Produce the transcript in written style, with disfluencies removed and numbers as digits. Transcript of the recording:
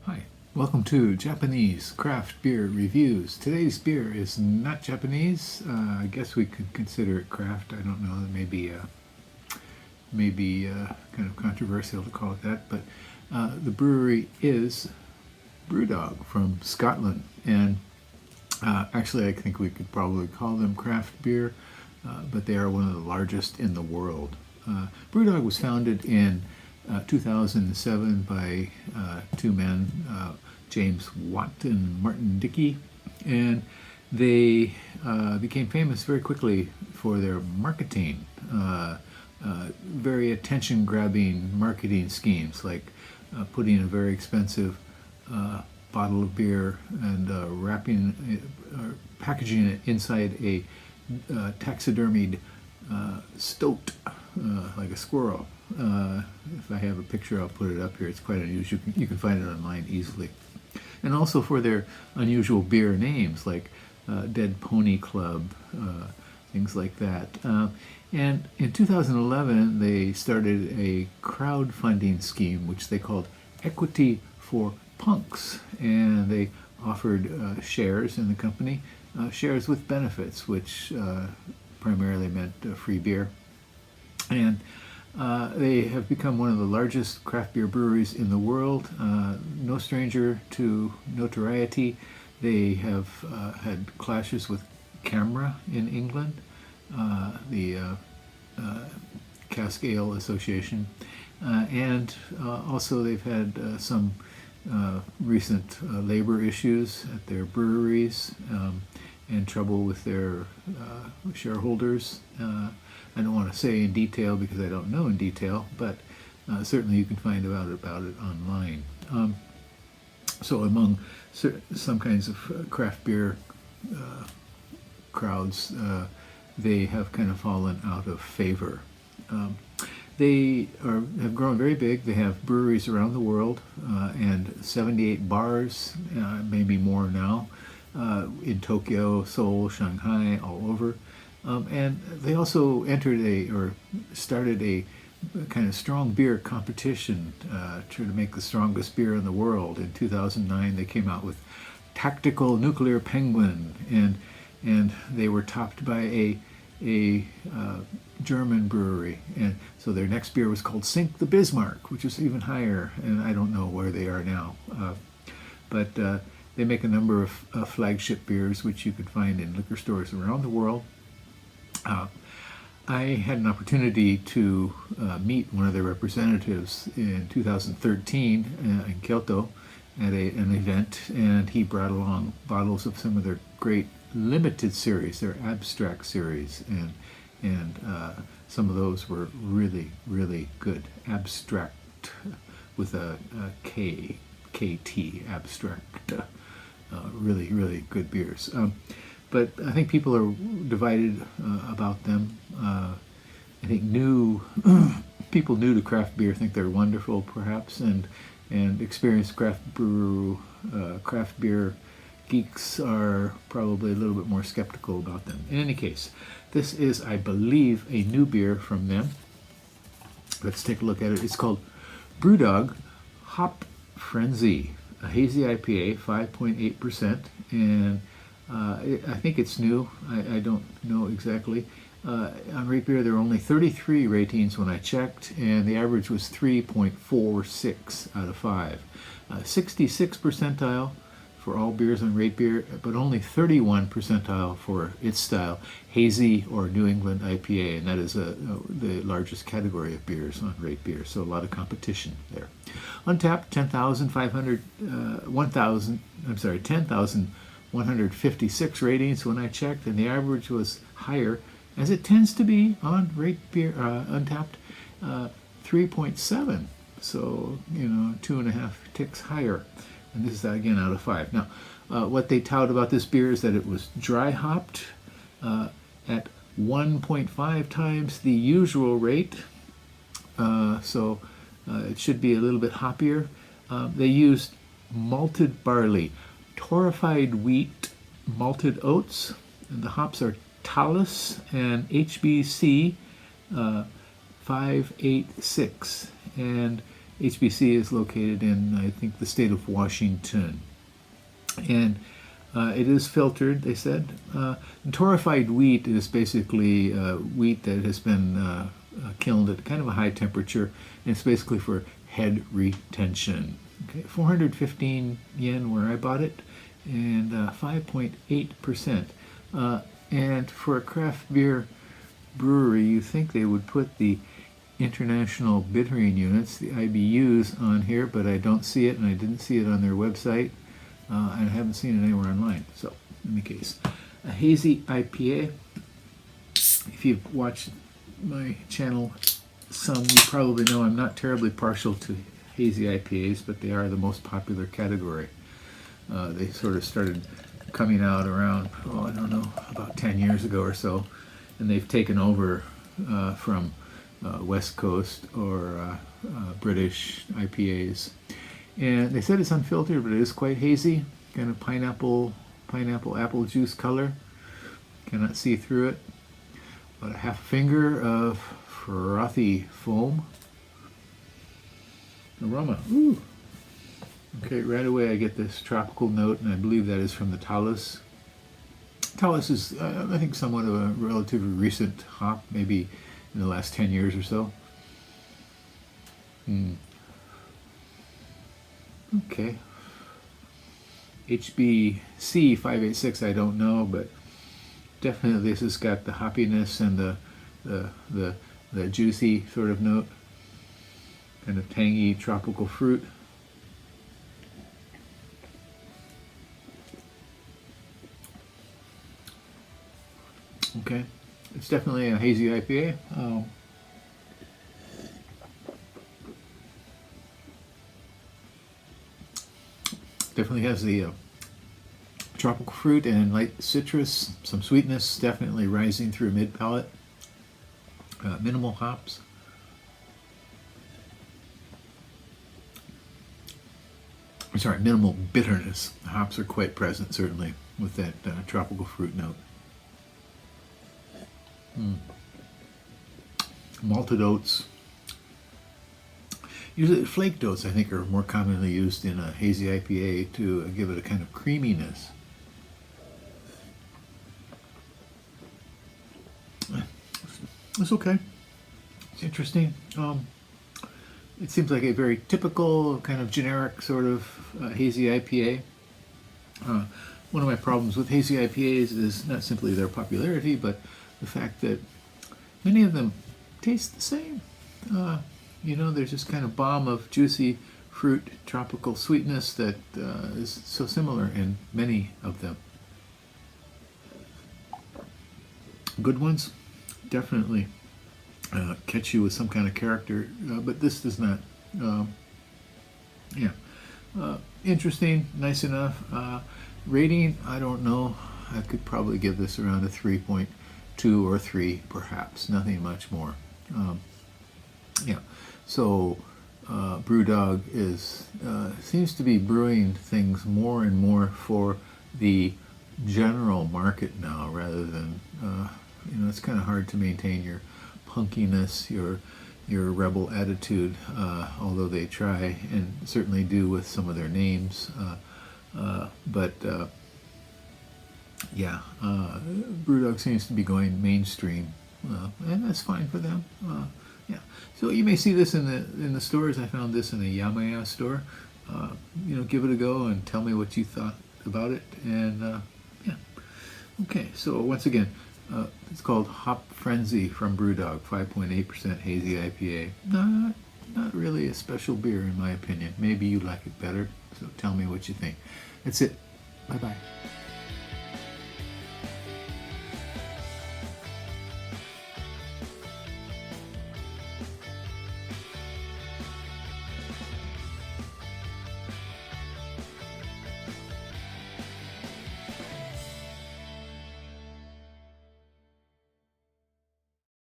Hi, welcome to Japanese Craft Beer Reviews. Today's beer is not Japanese. I guess we could consider it craft. I don't know, maybe kind of controversial to call it that, but the brewery is BrewDog from Scotland. And actually, I think we could probably call them craft beer, but they are one of the largest in the world. BrewDog was founded in 2007 by two men, James Watt and Martin Dickey, and they became famous very quickly for their marketing, very attention-grabbing marketing schemes, like putting a very expensive bottle of beer and packaging it inside a taxidermied stoat, like a squirrel. If I have a picture, I'll put it up here. It's quite unusual. You can find it online easily. And also for their unusual beer names, like Dead Pony Club, things like that. And in 2011, they started a crowdfunding scheme, which they called Equity for Punks. And they offered shares in the company, shares with benefits, which primarily meant free beer. And they have become one of the largest craft beer breweries in the world, no stranger to notoriety. They have had clashes with Camera in England, the Cask Ale Association, and also they've had some recent labor issues at their breweries and trouble with their shareholders. I don't want to say in detail because I don't know in detail, but certainly you can find out about it online. So among some kinds of craft beer crowds, they have kind of fallen out of favor. They have grown very big. They have breweries around the world and 78 bars, maybe more now, in Tokyo, Seoul, Shanghai, all over. And they also started a kind of strong beer competition to make the strongest beer in the world. In 2009, they came out with Tactical Nuclear Penguin, and they were topped by a German brewery. And so their next beer was called Sink the Bismarck, which is even higher, and I don't know where they are now. But they make a number of flagship beers, which you can find in liquor stores around the world. I had an opportunity to meet one of their representatives in 2013 in Kyoto at an event, and he brought along bottles of some of their great limited series, their abstract series, and some of those were really, really good. Abstract with a K, KT, abstract, really, really good beers. But I think people are divided about them. I think people new to craft beer think they're wonderful, perhaps, and experienced craft beer geeks are probably a little bit more skeptical about them. In any case, this is, I believe, a new beer from them. Let's take a look at it. It's called BrewDog Hop Frenzy, a hazy IPA, 5.8%, and I think it's new. I don't know exactly. On Rate Beer, there are only 33 ratings when I checked, and the average was 3.46 out of 5. 66 percentile for all beers on Rate Beer, but only 31 percentile for its style, hazy or New England IPA, and that is the largest category of beers on Rate Beer, so a lot of competition there. Untapped, 10,156 ratings when I checked, and the average was higher, as it tends to be on Rate Beer, Untapped, 3.7. So, 2.5 ticks higher. And this is again out of 5. Now, what they tout about this beer is that it was dry hopped at 1.5 times the usual rate. So it should be a little bit hoppier. They used malted barley, torrefied wheat, malted oats, and the hops are Talus and HBC 586, and HBC is located in, I think, the state of Washington. And it is filtered, they said. Torrefied wheat is basically wheat that has been kilned at kind of a high temperature. And it's basically for head retention. Okay, 415 yen where I bought it, and 5.8%. And for a craft beer brewery, you think they would put the international bittering units, the IBUs, on here, but I don't see it, and I didn't see it on their website, and I haven't seen it anywhere online. So, in any case, a hazy IPA. If you've watched my channel some, you probably know I'm not terribly partial to hazy IPAs, but they are the most popular category. They sort of started coming out around, I don't know, about 10 years ago or so, and they've taken over from West Coast or British IPAs. And they said it's unfiltered, but it is quite hazy, kind of pineapple apple juice color. Cannot see through it. About a half finger of frothy foam. Aroma. Ooh. Okay, right away I get this tropical note, and I believe that is from the Talus. Talus is, I think, somewhat of a relatively recent hop, maybe in the last 10 years or so. Okay. HBC 586, I don't know, but definitely this has got the hoppiness and the juicy sort of note, kind of tangy tropical fruit. Okay, it's definitely a hazy IPA. Definitely has the tropical fruit and light citrus, some sweetness definitely rising through mid palate. Minimal hops. I'm sorry, minimal bitterness. The hops are quite present, certainly, with that tropical fruit note. Malted oats. Usually flaked oats, I think, are more commonly used in a hazy IPA to give it a kind of creaminess. It's okay. It's interesting. It seems like a very typical, kind of generic sort of hazy IPA. One of my problems with hazy IPAs is not simply their popularity, but the fact that many of them taste the same. You know, there's this kind of bomb of juicy fruit, tropical sweetness that is so similar in many of them. Good ones definitely catch you with some kind of character, but this does not. Interesting, nice enough. Rating, I don't know. I could probably give this around a 3.2 or 3, perhaps. Nothing much more. So BrewDog is seems to be brewing things more and more for the general market now, rather than you know, it's kind of hard to maintain your punkiness, your rebel attitude, although they try and certainly do with some of their names. BrewDog seems to be going mainstream, and that's fine for them. So you may see this in the stores. I found this in a Yamaya store. You know, give it a go and tell me what you thought about it. And okay. So once again, it's called Hop Frenzy from BrewDog, 5.8% hazy IPA. Not really a special beer in my opinion. Maybe you like it better. So tell me what you think. That's it. Bye bye.